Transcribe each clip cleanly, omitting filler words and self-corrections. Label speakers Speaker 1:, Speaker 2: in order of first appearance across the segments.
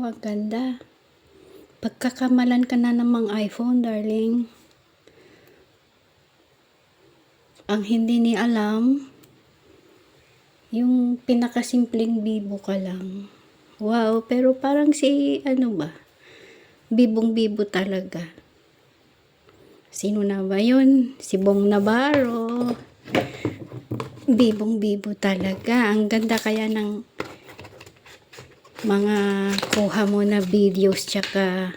Speaker 1: ang ganda. Pagkakamalan ka na namang iPhone, darling. Ang hindi ni alam, yung pinakasimpleng Vivo ka lang. Wow, pero parang si, bibong-bibo talaga. Sino na ba yun? Si Bong Navarro. Bibong-bibo talaga. Ang ganda kaya ng mga kuha mo na videos tsaka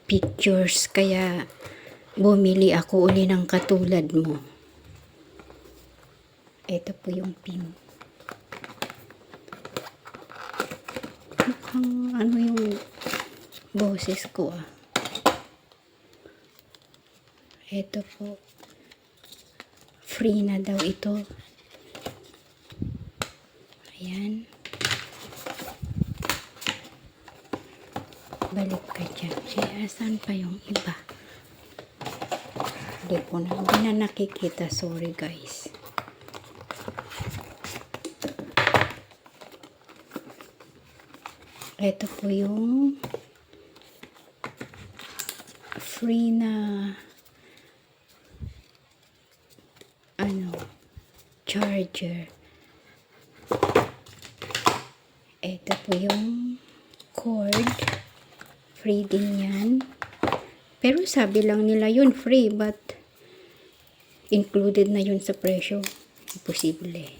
Speaker 1: pictures, kaya bumili ako uli ng katulad mo. Ito po yung pin. Mukhang yung boses ko Ito po, free na daw ito. Ayan. Balik ka dyan. Asan pa yung iba? Hindi na nakikita. Sorry guys. Ito po yung free na charger. Ito po yung cord. Free din yan. Pero sabi lang nila yun free, but included na yun sa presyo. Imposible.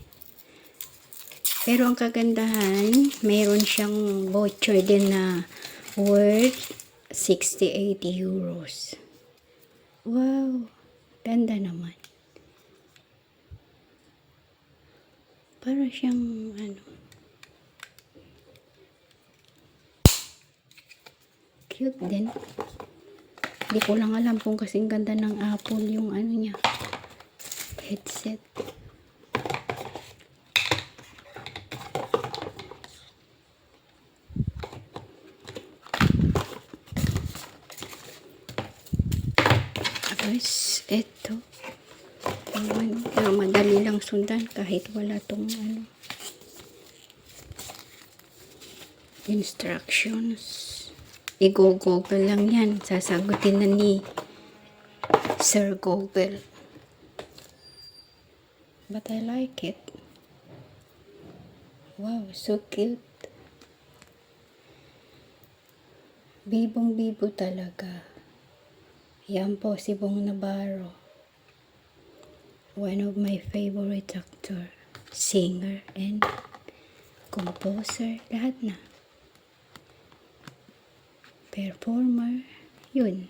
Speaker 1: Pero ang kagandahan, mayroon siyang voucher din na worth 68 euros. Wow! Ganda naman. Para siyang cute din. Hindi ko lang alam kung kasing ganda ng Apple yung niya. Headset. Tapos, ito. Pero madali lang sundan kahit wala tong instructions. I-google lang yan. Sasagutin na ni Sir Google. But I like it. Wow, so cute. Bibong-bibo talaga. Yan po si Bong Navarro. One of my favorite actor, singer, and composer. Lahat na. Performer. Yun.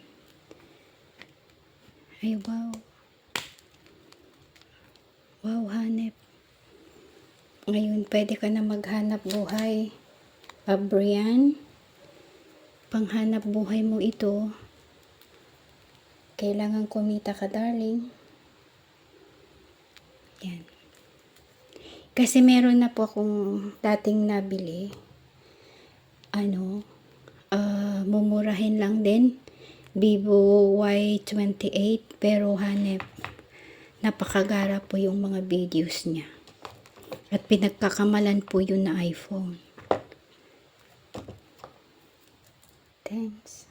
Speaker 1: Ay, wow. Wow, hanep. Ngayon, pwede ka na maghanap buhay. Pabrian. Panghanap buhay mo ito. Kailangan kumita ka, darling. Yan. Kasi meron na po akong dating nabili. Mumurahin lang din. Vivo Y28. Pero hanep, napakagara po yung mga videos niya. At pinagkakamalan po yun na iPhone. Thanks.